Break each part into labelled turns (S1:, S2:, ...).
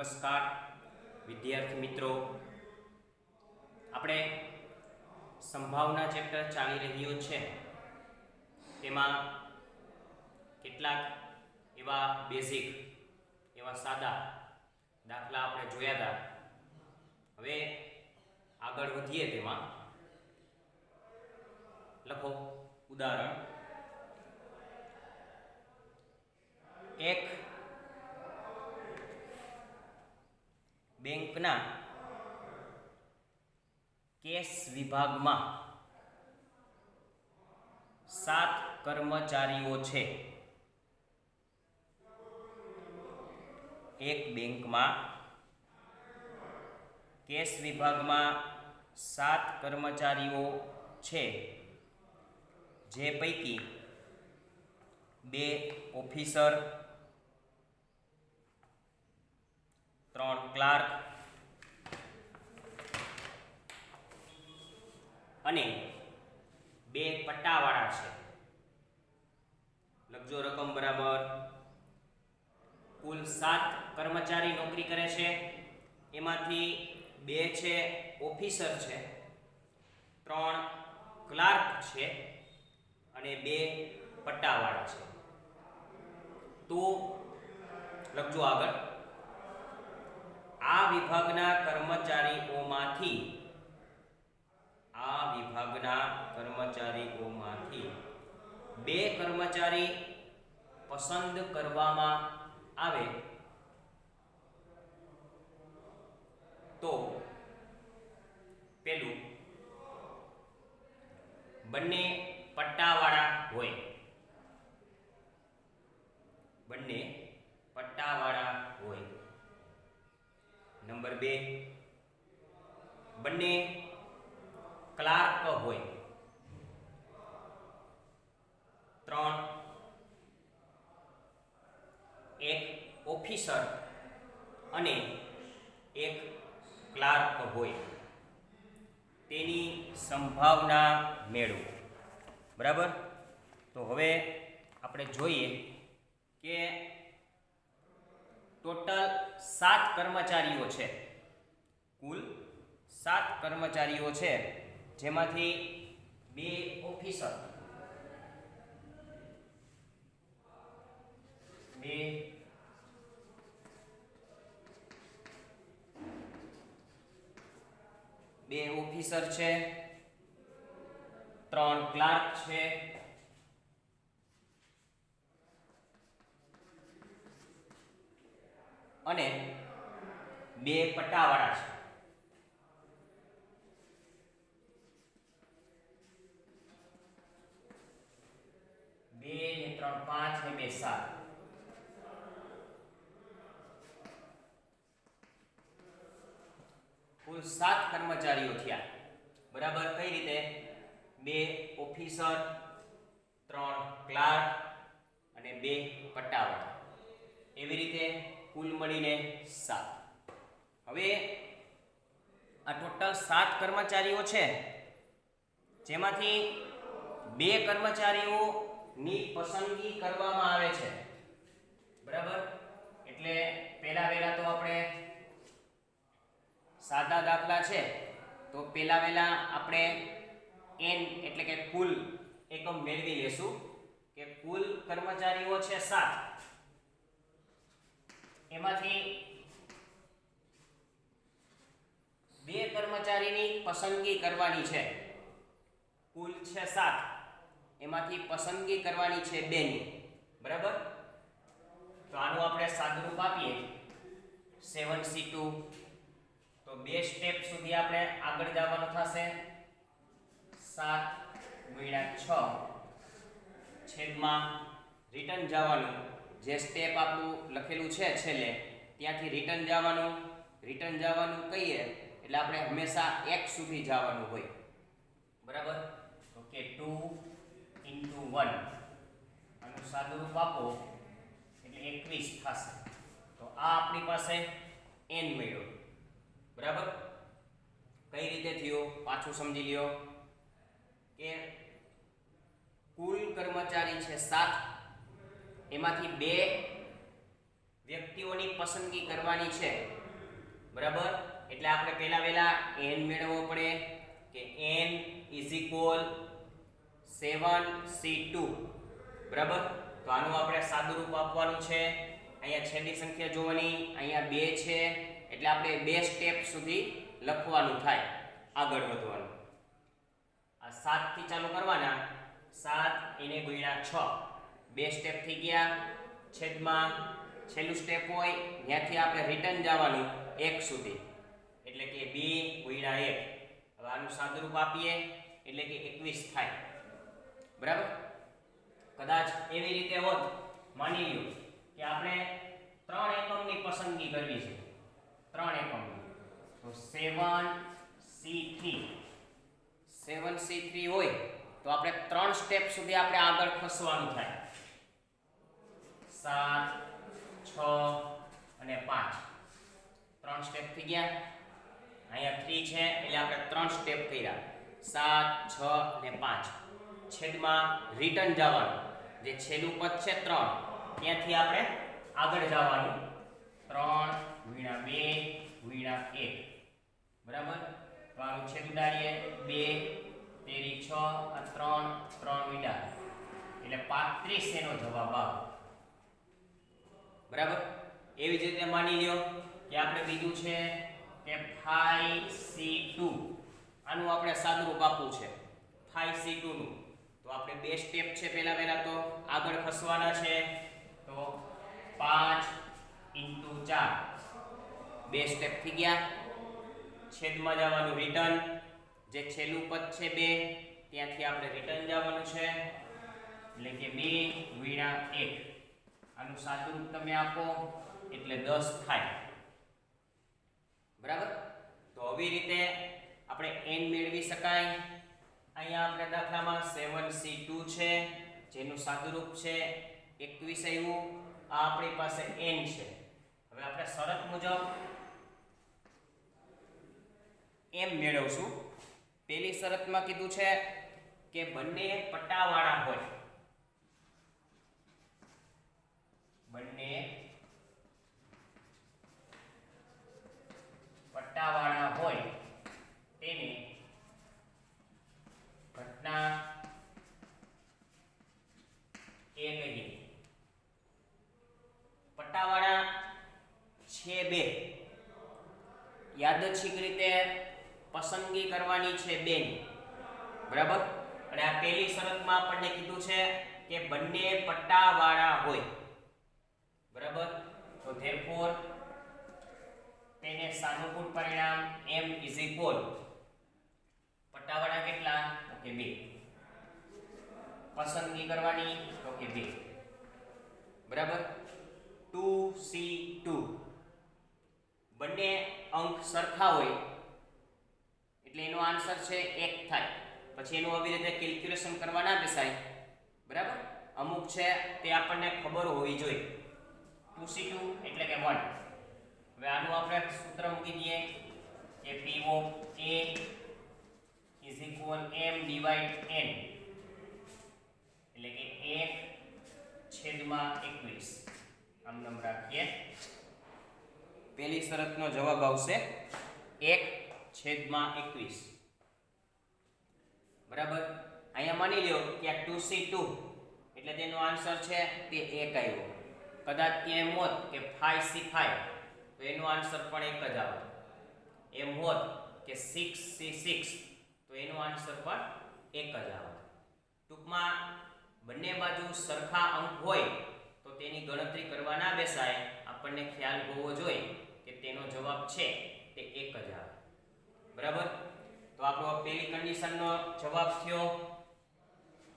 S1: નમસ્કાર વિદ્યાર્થી મિત્રો, આપણે સંભાવના ચેપ્ટર ચાલી રહ્યો છે તેમાં કેટલાક એવા બેઝિક એવા સાદા દાખલા આપણે જોયા હતા. હવે આગળ વધીએ તેમાં લખો ઉદાહરણ. એક બેંકના કેશ વિભાગમાં 7 કર્મચારીઓ છે. એક બેંકમાં કેશ વિભાગમાં 7 કર્મચારીઓ છે, જે પૈકી 2 ઓફિસર, 3 ક્લાર્ક અને 2 પટ્ટાવાળા છે. લખજો રકમ બરાબર. કુલ 7 કર્મચારી નોકરી કરે છે, એમાંથી 2 છે ઓફિસર છે, 3 ક્લાર્ક છે અને 2 પટ્ટાવાળા છે. તો લખજો આગળ. આ વિભાગના કર્મચારીઓમાંથી 2 કર્મચારી પસંદ કરવામાં આવે તો પેલું બંને પટ્ટાવાળા હોય. નંબર 2, બંને ક્લાર્ક હોય. 3, એક ઓફિસર અને એક ક્લાર્ક હોય. તેની સંભાવના મેળવો. બરાબર. તો હવે આપણે જોઈએ કે ટોટલ 7 કર્મચારીઓ છે. કુલ 7 કર્મચારીઓ છે, જેમાંથી 2 ઓફિસર, 2 ઓફિસર છે, 3 ક્લાર્ક છે અને 2 પટ્ટાવાળા છે. 2 ને 3 5 ને 2 7. કુલ 7 કર્મચારીઓ થયા. બરાબર. કઈ રીતે? 2 ઓફિસર, 3 ક્લાર્ક અને 2 પટ્ટાવાળા. એવી રીતે કુલ મળીને 7. હવે આ ટોટલ 7 કર્મચારીઓ છે, જેમાંથી 2 કર્મચારીઓની પસંદગી કરવામાં આવે છે. બરાબર. એટલે પહેલા તો આપણે સાદા દાખલા છે, તો પહેલા આપણે n એટલે કે કુલ એકમ મેળવી લેશું કે કુલ કર્મચારીઓ છે 7, એમાંથી 2 કર્મચારીની પસંદગી કરવાની છે. કુલ છે 7, એમાંથી પસંદગી કરવાની છે 2 ની. બરાબર. તો આનું આપણે સાદુરૂપ આપીએ 7c2. તો 2 સ્ટેપ સુધી આપણે આગળ જવાનું થશે. 7 × 6 છેદમાં રિટર્ન જવાનું. જે સ્ટેપ આપણું લખેલું છે છેલ્લે, ત્યાંથી રિટર્ન જવાનું કહીએ એટલે આપણે હંમેશા 1 સુધી જવાનું હોય. બરાબર. ઓકે. 2 × 1 આનું સાદુરૂપ આપો એટલે 21 થશે. તો આ આપણી પાસે n મળ્યો. બરાબર. કઈ રીતે થયો પાછું સમજી લ્યો કે કુલ કર્મચારી છે 7, એમાંથી 2 વ્યક્તિઓની પસંદગી કરવાની છે, બરાબર. એટલે આપણે પહેલા n મેળવવો પડે કે n = 7c2, બરાબર. તો આનું આપણે સાદું રૂપ આપવાનું છે. અહીંયા છેલ્લી સંખ્યા જોવાની, અહીંયા 2 છે એટલે આપણે 2 સ્ટેપ સુધી લખવાનું થાય, આગળ વધવાનું. આ 7 થી ચાલુ કરવાના, 7 એને ગુણ્યા 6, 2 સ્ટેપ થઈ ગયા. છેદમાં છેલ્લું સ્ટેપ હોય ત્યાંથી આપણે રિટર્ન જવાનું 1 સુધી, એટલે કે 2 ગુણ્યા 1. હવે આનું સાદું રૂપ આપીએ એટલે કે 21 થાય, બરાબર. કદાચ એવી રીતે હોત, માની લ્યો કે આપણે 3 એકમની પસંદગી કરવી છે, 3 એકમની, તો 7c3 હોય તો આપણે 3 સ્ટેપ સુધી આપણે આગળ ખસવાનું થાય. 7, 6 અને 5, 3 સ્ટેપ થઈ ગયા. અહીંયા 3 છે એટલે આપણે 3 સ્ટેપ કર્યા, 7, 6 અને 5. છેદમાં રિટર્ન જવાનું, જે છેલ્લું પદ છે 3, ત્યાંથી આપણે આગળ જવાનું, 3 ગુણ્યા 2 ગુણ્યા 1, બરાબર. તો આનું છેદ ઉડાડીએ, 2 તેરી 6 અને 3 ગુણ્યા એટલે 35 એનો જવાબ આવે, બરાબર. એવી જ રીતે માની લ્યો કે આપણે બીજું છે કે 5c2, આનું આપણે સાદું રૂપ આપવું છે 5c2 નું. તો આપણે 2 સ્ટેપ છે, પહેલા તો આગળ ખસવાના છે. તો 5 × 4, 2 સ્ટેપ થઈ ગયા. છેદમાં જવાનું રિટર્ન, જે છેલ્લું પદ છે 2, ત્યાંથી આપણે રિટર્ન જવાનું છે, એટલે કે 2 ગુણ્યા 1. આનું સાદું રૂપ તમે આપો એટલે 10 થાય, બરાબર. તો આવી રીતે આપણે n મેળવી શકાય. અહીંયા આપણે દાખલામાં 7c2 છે, જેનું સાદું રૂપ છે 21 આવ્યું. આ આપણી પાસે n છે. હવે આપણે શરત મુજબ m મેળવશું. પહેલી શરતમાં કીધું છે કે બંને પટ્ટાવાળા હોય, બંને પટ્ટાવાળા હોય તેને ઘટના એ કહીએ. પટ્ટાવાળા છે 2, યાદચ્છિક રીતે પસંદગી કરવાની છે 2 ની, બરાબર. અને આ પહેલી શરતમાં આપણને કીધું છે કે બંને પટ્ટાવાળા હોય, બરાબર. તો therefore તેને સાનુકૂળ પરિણામ m = પટ્ટાવાળા કેટલા, તો કે 2. પસંદગી કરવાની, તો કે 2, બરાબર. 2c2, બંને અંક સરખા હોય એટલે એનો આન્સર છે 1 થાય. પછી એનું આવી રીતે કેલ્ક્યુલેશન કરવા ના બેસાય, બરાબર. અમુક છે તે આપણને ખબર હોવી જોઈએ. 2c2 એટલે કે 1. હવે આનું આપણે સૂત્ર મૂકી દઈએ કે p of a = m / n, એટલે કે 1/21. આમ નામ રાખીએ. પહેલી શરતનો જવાબ આવશે 1/21, બરાબર. અહીંયા માની લ્યો કે આ 2c2 એટલે તેનો આન્સર છે તે 1 આવ્યો. કદાચ ત્યાં એમ હોત કે 5c5 તો એનો આન્સર પણ 1 જ આવે. એમ હોત કે 6c6 તો એનો આન્સર પણ 1 જ આવે. ટૂંકમાં બંને બાજુ સરખા અંક હોય તો તેની ગણતરી કરવા ના બેસાય. આપણને ખ્યાલ હોવો જોઈએ કે તેનો જવાબ છે તે 1 જ આવે, બરાબર. તો આપણો પહેલી કન્ડિશનનો જવાબ થયો.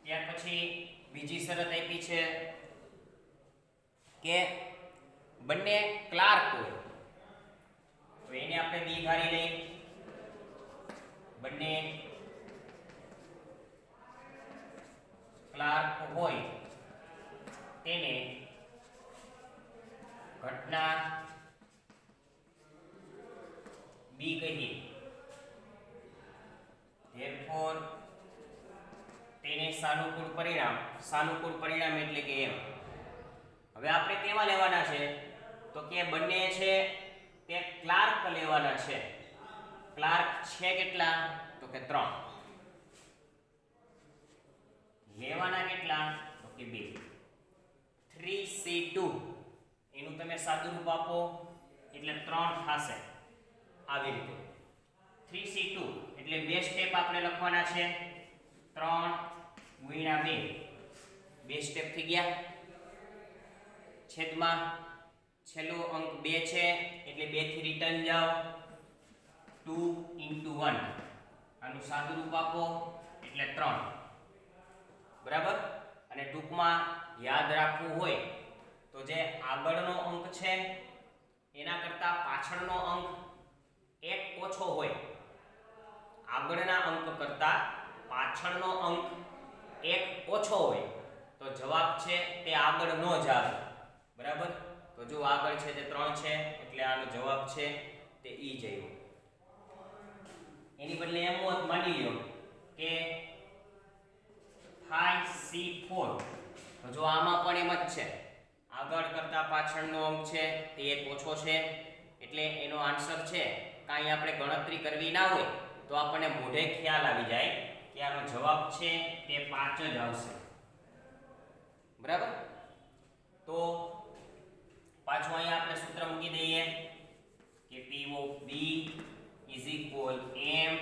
S1: ત્યાર પછી બીજી શરત આપી છે કે બંને ક્લાર્ક હોય, તો એને આપણે બી ધારી લઈ. બંને ક્લાર્ક હોય તેને ઘટના બી કહીએ. therefore તેને સાનુકૂળ પરિણામ એટલે કે m. હવે આપણે કેવા લેવાના છે તો કે બંને છે તે ક્લાર્ક લેવાના છે. ક્લાર્ક છે કેટલા? તો કે 3. લેવાના કેટલા? તો કે 2. 3C2 એનું તમે સાદુરૂપ આપો એટલે 3 થશે. આવી રીતે 3C2 એટલે 2 સ્ટેપ આપણે લખવાના છે. 3 ગુણ્યા 2 2 સ્ટેપ થઈ ગયા. છેદમાં છેલ્લો અંક 2 છે એટલે 2 થી રિટર્ન જાઓ. 2 * 1 આનું સાદુરૂપ આપો એટલે 3. બરાબર. અને ટૂંકમાં યાદ રાખવું હોય તો જે આગળનો અંક છે એના કરતા પાછળનો અંક 1 ઓછો હોય. આગળના અંક કરતા પાછળનો અંક 1 ઓછો હોય તો જવાબ છે તે આગળ ન જ આવે. બરાબર. તો જો આગળ છે તે 3 છે એટલે આનો જવાબ છે તે ઈ જ આવ્યો. એની બદલે એમ માની લ્યો કે 5C4 તો જો આમાં પણ એમ જ છે. આગળ કરતા પાછળનો અંક છે તે 1 ઓછો છે એટલે એનો આન્સર છે કાંઈ આપણે ગણતરી કરવી ના હોય તો આપણને મોઢે ખ્યાલ આવી જાય કે આનો જવાબ છે તે 5 જ આવશે. બરાબર. તો પાછું અહીંયા આપણે સૂત્ર મૂકી દઈએ કે P of B is equal m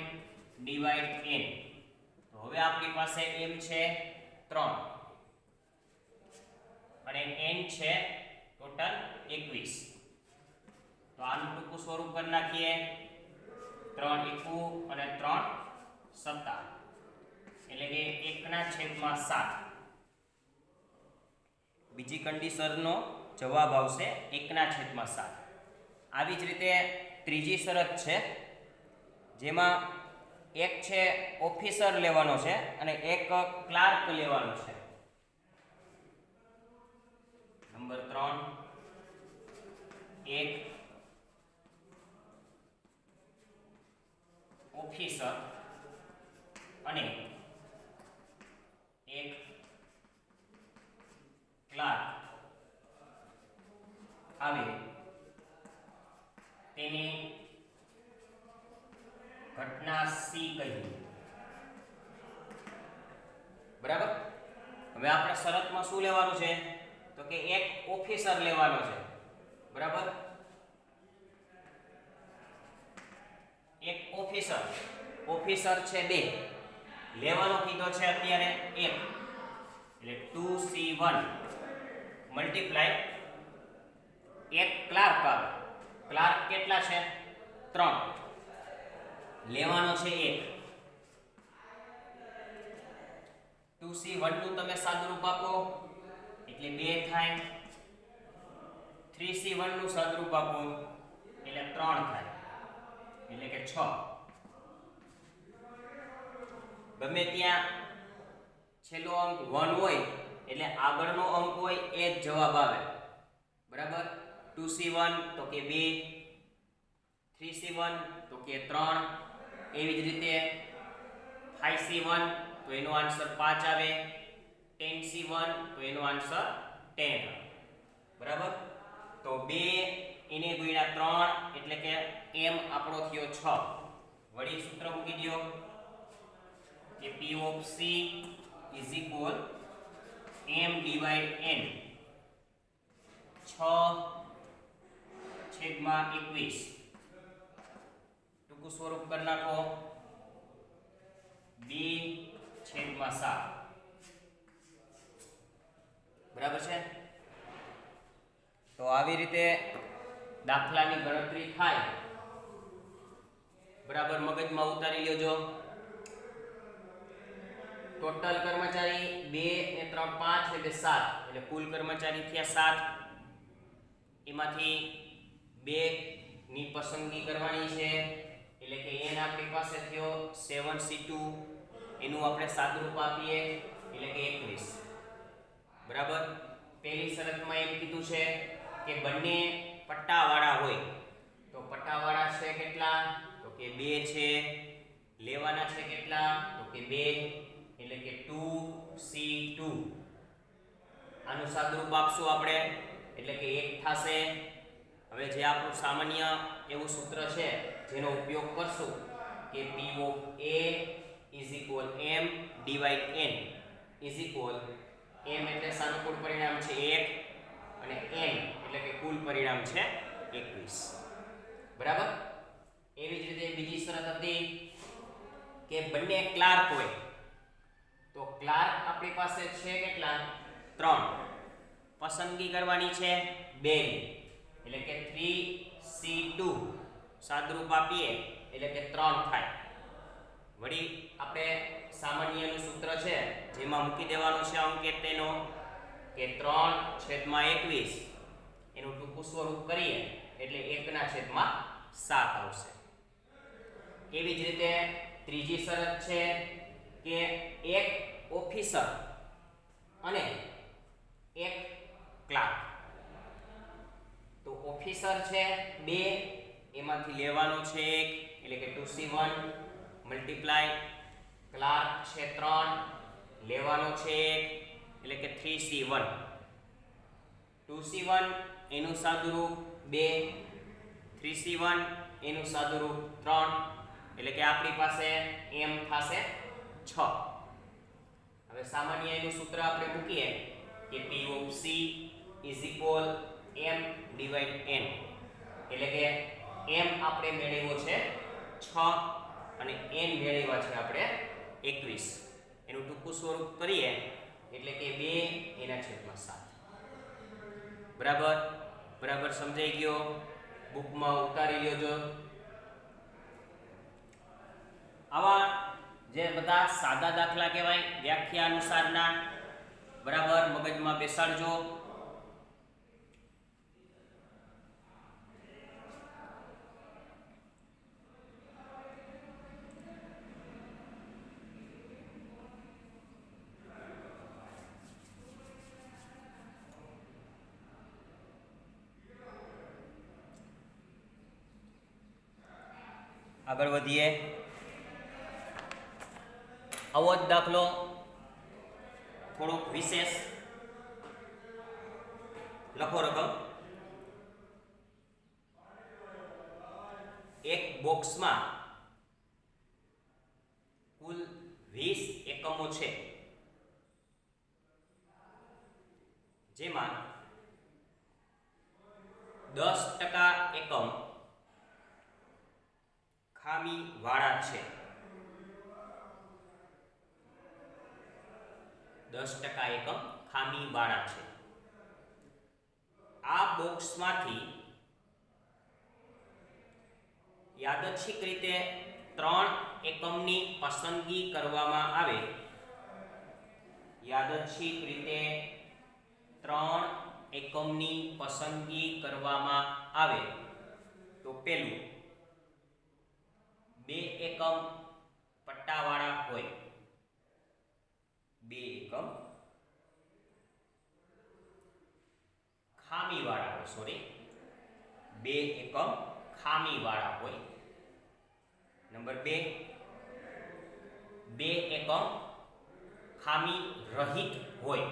S1: divide n. તો હવે આપણી પાસે m છે 3 અને n છે ટોટલ 21. તો આનું ટૂંકું સ્વરૂપ કરી નાખીએ. 3 એકુ અને 3 સત્તા એટલે કે 1/7. બીજી કંડીશનનો જવાબ આવશે 1/7. આવી જ રીતે ત્રીજી શરત છે જેમાં એક છે ઓફિસર લેવાનો છે અને એક ક્લાર્ક લેવાનો છે. નંબર 3 એક ઓફિસર અને એક ક્લાર્ક આવે તેની ઘટના C કહીએ. બરાબર. હવે આપણે શરતમાં શું લેવાનું છે તો કે એક ઓફિસર લેવાનો છે. બરાબર. એક ઓફિસર છે 2 લેવાનો કીધો છે અત્યારે 1 એટલે 2C1 મલ્ટીપ્લાય એક ક્લાર્ક આવે. ક્લાર્ક કેટલા છે? 3 લેવાનો છે 1. 2C1 નું તમે સાદુરૂપ આપો એટલે 2 થાય. 3C1 નું સાદુરૂપ આપો એટલે 3 થાય એટલે કે 6. ગમે ત્યાં છેલ્લો અંક 1 હોય એટલે આગળનો અંક હોય એ જ જવાબ આવે. બરાબર. 2C1 તો કે 2, 3C1 તો કે 3, એવી જ રીતે 5C1 તો એનો આન્સર 5 આવે. 10C1 તો એનો આન્સર 10 આવે. બરાબર. તો 2 એને ગુણ્યા 3 એટલે કે m આપણો થયો 6. વળી સૂત્ર મૂકી દો કે P of C is equal m divide n. 6/21 ટૂંકું સ્વરૂપ કરી નાખો 2/7. બરાબર છે. તો આવી રીતે દાખલાની ગણતરી થાય. બરાબર. મગજમાં ઉતારી લેજો. ટોટલ કર્મચારી 2 ને 3 5 એટલે 7 એટલે કુલ કર્મચારી થયા 7. એમાંથી 2 ની પસંદગી કરવાની છે એટલે કે n આપણી પાસે થયો 7C2 એનું આપણે સાદુરૂપ આપીએ એટલે કે 21. બરાબર. પહેલી શરતમાં એમ કીધું છે કે બંને પટ્ટાવાળા હોય તો પટ્ટાવાળા છે કેટલા તો કે 2 છે. લેવાના છે કેટલા તો કે 2 એટલે કે 2C2. આનું સાદુરૂપ આપશું આપણે એટલે કે 1 થશે. હવે જે આપણું સામાન્ય એવું સૂત્ર છે જેનો ઉપયોગ કરશું કે P of A is equal m divide n is equal m એટલે સાનુકૂળ પરિણામ છે 1 અને n એટલે કે કુલ પરિણામ છે 21 બરાબર. એવી જ રીતે બીજી શરત હતી કે બંને ક્લાર્ક હોય તો ક્લાર્ક આપણી પાસે છે કેટલા 3 પસંદગી કરવાની છે 2 એટલે કે 3c2 સાદરૂપ આપીએ એટલે કે 3 થાય. વળી આપણે સામાન્યનું સૂત્ર છે જેમાં મૂકી દેવાનું છે અંકેત તેનો કે 3/21 એનું ટૂંકું સ્વરૂપ કરીએ એટલે 1/7 આવશે. એવી જ રીતે ત્રીજી શરત છે કે એક ઓફિસર અને એક ક્લાર્ક. તો ઓફિસર છે 2 એમાંથી લેવાનો છે 1 એટલે કે 2c1 મલ્ટીપ્લાય ક્લાર્ક છે 3 લેવાનો છે 1 એટલે કે 3c1 2c1 એનું સાદુરૂપ 2 3c1 એનું સાદુરૂપ 3 એટલે કે આપણી પાસે m થશે 6. હવે સામાન્ય એનું સૂત્ર આપણે મૂકીએ કે P of C is equal m divide n એટલે કે m આપણે મેળવ્યો છે 6 અને n મેળવ્યા છે આપણે 21. એનું ટૂંકું સ્વરૂપ કરીએ એટલે કે 2/7. બરાબર સમજાઈ ગયો? બુકમાં ઉતારી લેજો. આવા જે બધા સાદા દાખલા કહેવાય વ્યાખ્યા અનુસારના બરાબર મગજમાં બેસાડજો. આગળ વધીએ. આવો જ દાખલો થોડોક વિશેષ લખો રકમ. એક બોક્સમાં કુલ 20 એકમો છે જેમાં 10% એકમ ખામી વાળા છે. 10% એકમ ખામી વાળા છે. આ બોક્સમાંથી યાદચ્છિક રીતે 3 એકમની પસંદગી કરવામાં આવે. યાદચ્છિક રીતે 3 એકમની પસંદગી કરવામાં આવે તો પેલું 2 એકમ પટ્ટાવાળા હોય. 2 એકમ ખામીવાળા હોય. 2 એકમ ખામીવાળા હોય. નંબર 2 એકમ ખામી રહિત હોય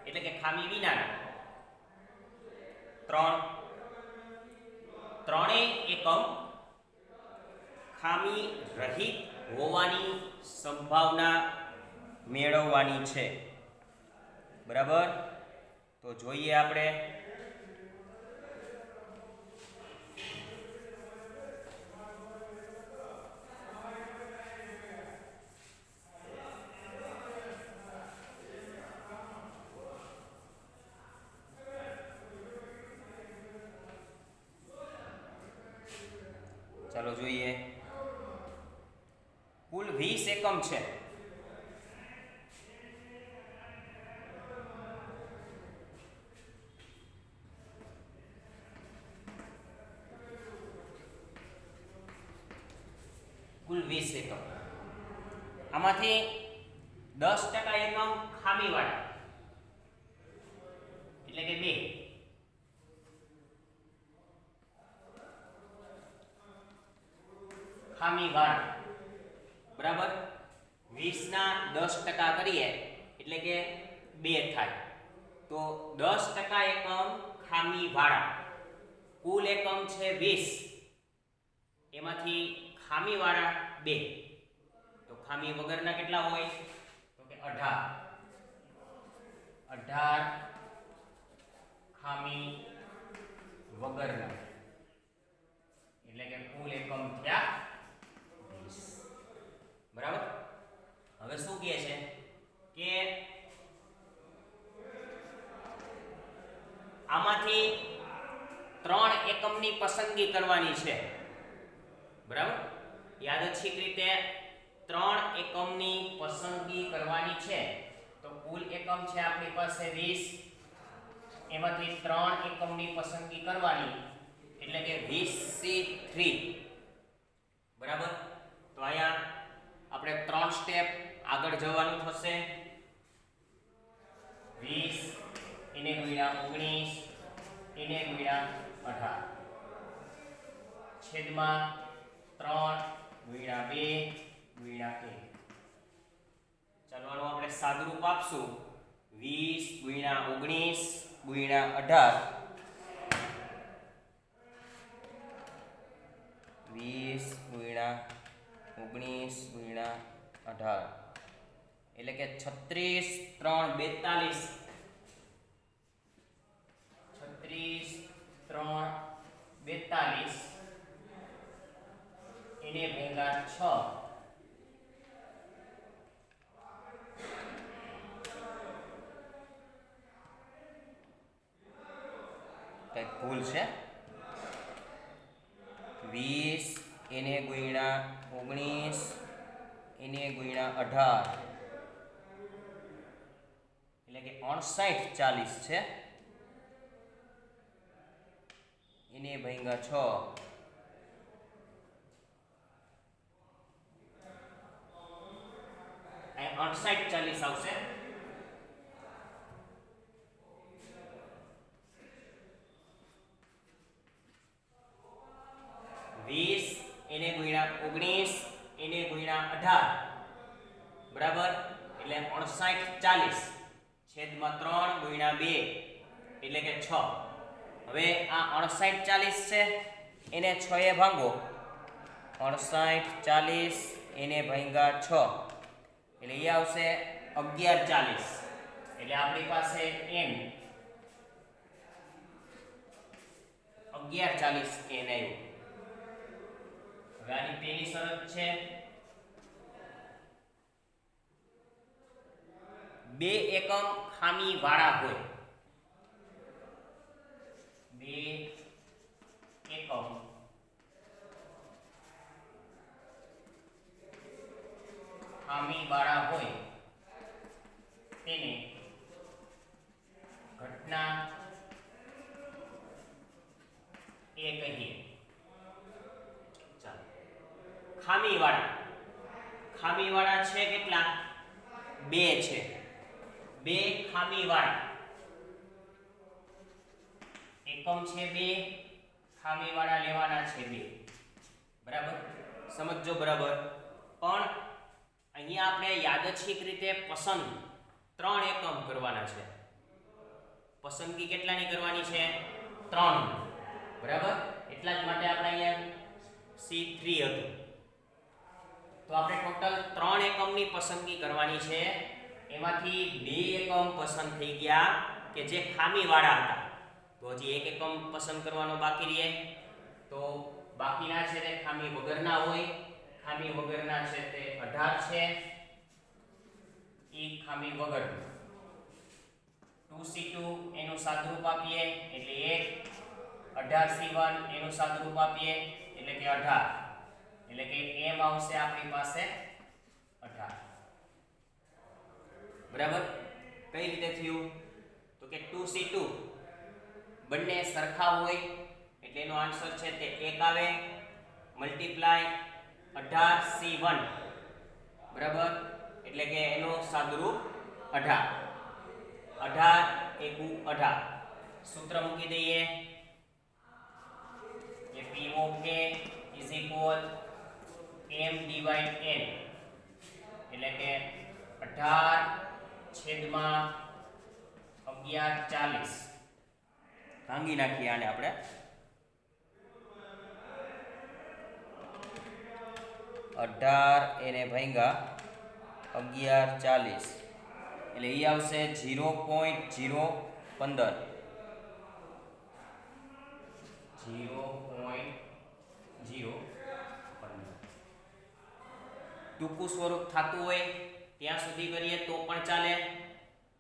S1: એટલે કે ખામી વિનાના. 3 એકમ ખામી રહિત હોવાની સંભાવના મેળવવાની છે. બરાબર, તો જોઈએ આપણે. ચાલો જોઈએ. કુલ 20 એકમ છે. કુલ 20 એકમ. આમાંથી 10% એકમ ખામીવાળા એટલે કે 2. ખામીવાળા બરાબર. 20 ના 10% કરીએ એટલે કે 2 થાય. તો 10% એકમ ખામીવાળા કુલ એકમ છે 20, એમાંથી ખામીવાળા 2, તો ખામી વગરના કેટલા હોય? તો કે 18 ખામી વગરના, એટલે કે કુલ એકમ થયા 20. બરાબર. હવે શું કહે છે કે આમાંથી 3 એકમની પસંદગી કરવાની છે. બરાબર. યાદચ્છિક રીતે 3 એકમની પસંદગી કરવાની છે. તો કુલ એકમ છે આપણી પાસે 20, એમાંથી 3 એકમની પસંદગી કરવાની, એટલે કે 20C3. બરાબર. તો અહીંયા આપણે 3 સ્ટેપ આગળ જવાનું થશે. 20 એને ગુણ્યા 19 એને ગુણ્યા 18 છેદમાં 3 ગુણ્યા 2 ગુણ્યા 1. ચાલો આનું આપણે સાદુરૂપ આપશું. 20 ગુણ્યા 19 ગુણ્યા 18, 20 ગુણ્યા 19 ગુણ્યા 18, એટલે કે 36 3 42, 36 3 42 એને ભેગા 6. કઈક ભૂલ છે. 20 એને ગુણ્યા 19 એને ગુણ્યા 18, એટલે કે 59 40 છે, એને ભાગ્યા 6. અહીં 59 40 આવશે. એને ગુણ્યા 19 એને ગુણ્યા 18, બરાબર. એટલે 59 40 છેદમાં 3 ગુણ્યા 2, એટલે કે 6. હવે આ 59 40 છે, એને 6 એ ભાગો. 59 40 એને ભાગ્યા 6, એટલે એ આવશે 11 40. એટલે આપણી પાસે n 11 40 n આવ્યું. હવે આની પહેલી શરત છે 2 એકમ ખામી વાળા હોય. 2 એકમ ખામી વાળા હોય તેને ઘટના એ કહીએ. ખામીવાળા છે કેટલા? 2 છે. 2 ખામીવાળા એકમ છે, 2 ખામીવાળા લેવાના છે 2. બરાબર. સમજો બરાબર. પણ અહીંયા આપણે યાદચ્છિક રીતે પસંદ 3 એકમ કરવાના છે. પસંદગી કેટલાની કરવાની છે? 3. બરાબર. એટલા જ માટે આપણે અહીંયા C3 હતું. તો આપણે ટોટલ 3 એકમની પસંદગી કરવાની છે. એમાંથી 2 એકમ પસંદ થઈ ગયા કે જે ખામીવાળા હતા. તો હજી 1 એકમ પસંદ કરવાનો બાકી રહે. તો બાકીના છે તે ખામી વગરના હોય. ખામી વગરના છે તે 18 છે. ઈ ખામી વગર 2C2 એનું સાદુરૂપ આપીએ એટલે 1, 18C1 એનું સાદુરૂપ આપીએ એટલે કે 18, એટલે કે m આવશે આપણી પાસે 18. બરાબર. કઈ રીતે થયું? તો કે 2C2 બંને સરખા હોય એટલે એનો આન્સર છે તે 1 આવે મલ્ટીપ્લાય 18C1, બરાબર. એટલે કે એનો સાદુરૂપ 18. 18 એકુ 18. સૂત્ર મૂકી દઈએ કે P of A is equal m divide n, એટલે કે 18 છેદમાં 11 40. ભાંગી નાખીએ આને આપણે. 18 એને ભાંગ્યા 11:40 એટલે એ આવશે 0.015. 0.015 ટૂંકું સ્વરૂપ થતું હોય ત્યાં સુધી કરીએ તો પણ ચાલે.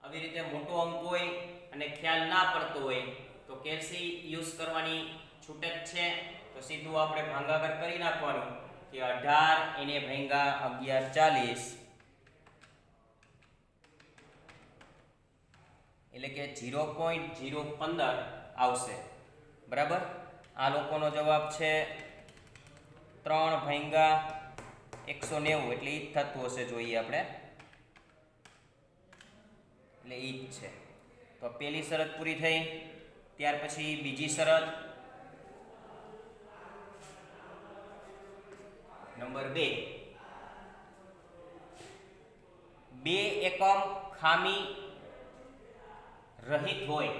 S1: આવી રીતે મોટો અંક હોય અને ખ્યાલ ના પડતો હોય તો કેલ્સી યુઝ કરવાની છૂટ જ છે. તો સીધું આપણે ભાગાકાર કરી નાખવાનું કે 18 એને ભાંગ્યા 11:40 એટલે કે 0.015 આવશે. બરાબર. આ લોકોનો જવાબ છે 3/190 એટલે ઈ જ થતું હશે. જોઈએ આપણે એટલે ઈ જ છે. તો પહેલી શરત પૂરી થઈ. ત્યાર પછી બીજી શરત નંબર 2. 2 એકમ ખામી રહિત હોય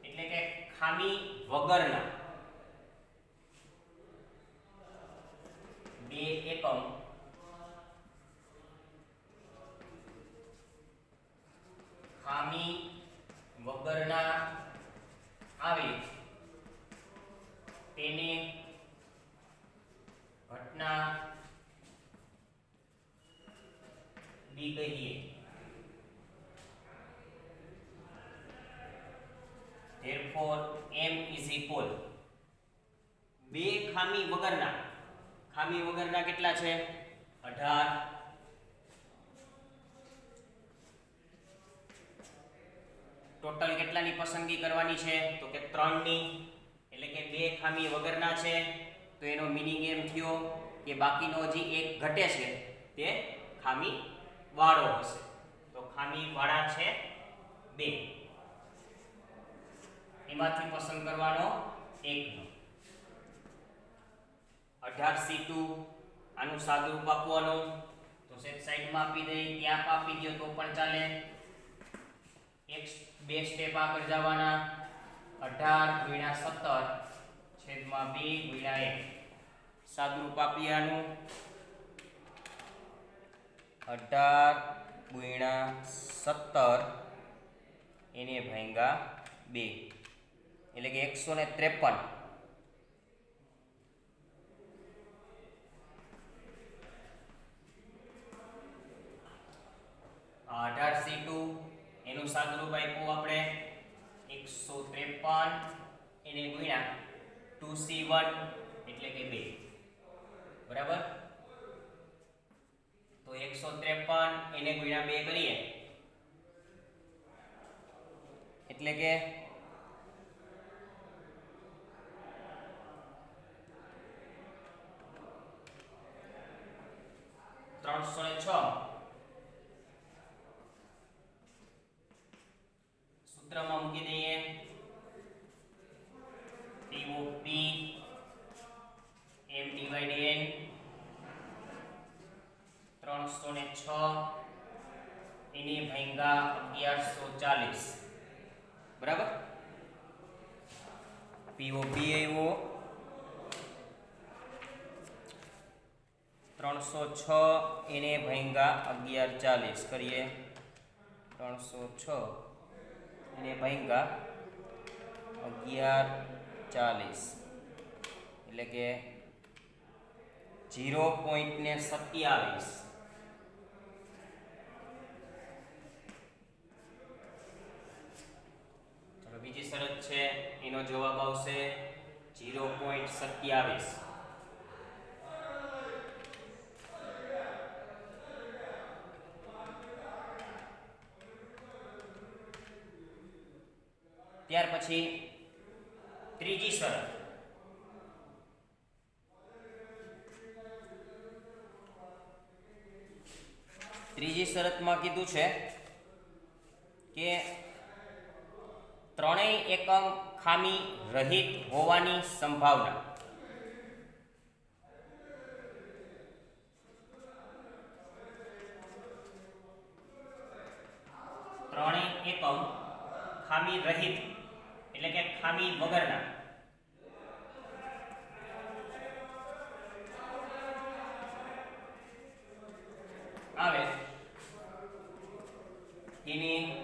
S1: એટલે કે ખામી વગરના 2 એકમ ખામી વગરના આવે તેને ઘટના બી કહીએ. therefore m is equal 2 ખામી વગરના કેટલા છે 18. ટોટલ કેટલાની પસંદગી કરવાની છે તો કે 3 ની. એટલે કે 2 ખામી વગરના છે તો એનો મીનિંગ એમ થયો કે બાકીનો હજી એક ઘટે છે તે ખામી વાળો હશે. તો ખામી વાળા છે 2, એમાંથી પસંદ કરવાનો એકનો. 18C2 આનું સાદુરૂપ આપવાનું તો સેટ સાઈડમાં આપી દઈ, ત્યાં આપી દો તો પણ ચાલે. એક 2 સ્ટેપ આગળ જવાના. 18 × 17 છેદમાં 2 × 1 સાદુરૂપ આપી આનું 18 × 17 એને ભાંગ્યા 2 એટલે કે 153. આ 18C2 એનું સાદુરૂપ આપ્યું આપણે 153 એને ગુણ્યા 2C1 એટલે કે 2. બરાબર. તો 153 એને ગુણ્યા 2 કરીએ એટલે કે 306. સૂત્રમાં મૂકી દઈએ P of P m divided n 306 એને ભાંગ્યા 1140. બરાબર. P of P આવ્યો 306 એને ભાંગ્યા 1140 કરીએ. 306 એને ભાંગ્યા 1140 એટલે કે 0.27. ચલો બીજી શરત છે એનો જવાબ આવશે 0.27. ત્યાર પછી ત્રીજી શરત. ત્રીજી શરતમાં કીધું છે કે ત્રણેય એકમ ખામી રહિત હોવાની સંભાવના. ત્રણેય એકમ ખામી રહિત એટલે કે ખામી વગરના એની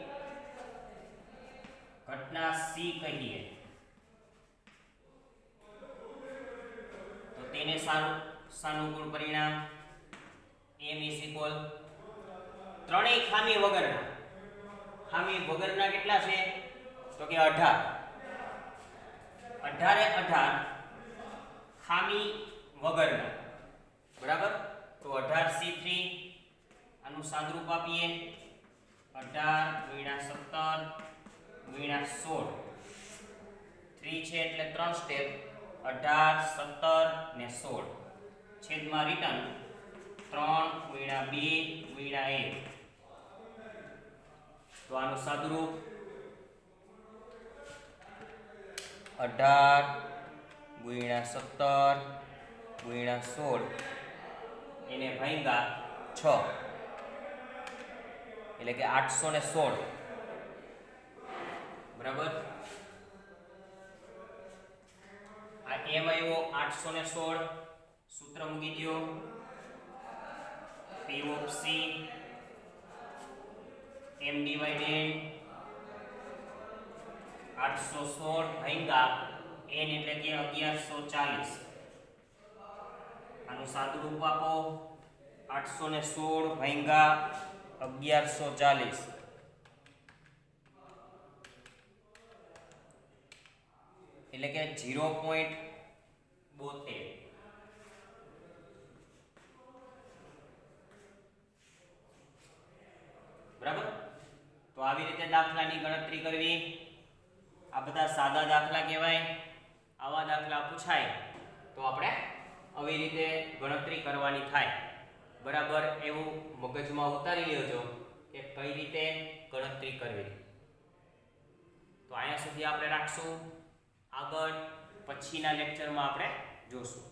S1: ઘટના સી કહીએ તો તેને સાનુકૂળ પરિણામ m = ત્રણેય ખામી વગરના કેટલા છે તો કે 18 ખામી વગરના બરાબર તો 18C3 આનું સાદુરૂપ આપીએ 18 × 17 × 16 3 છે એટલે 3 સ્ટેપ 18 17 ને 16 છેદમાં રિટર્ન 3 × 2 × 1 તો આનું સાદુરૂપ 18 × 17 × 16 એને ભાગ્યા 6 એટલે કે 816 બરાબર આ m આવ્યો 816 સૂત્ર મૂકી દો p of c m divided 816 ભાગ્યા n એટલે કે 1140 આનું સાદુરૂપ આપો 816 ભાગ્યા 1140 એટલે કે 0.72 બરાબર તો આવી રીતે દાખલાની ગણતરી કરવી આ બધા સાદા દાખલા કહેવાય આવા દાખલા પૂછાય તો આપણે આવી રીતે ગણતરી કરવાની થાય બરાબર એવું મગજમાં ઉતારી લેજો કે કઈ રીતે ગણતરી કરવી તો અહીંયા સુધી આપણે રાખશું આગળ પછીના લેક્ચરમાં આપણે જોશું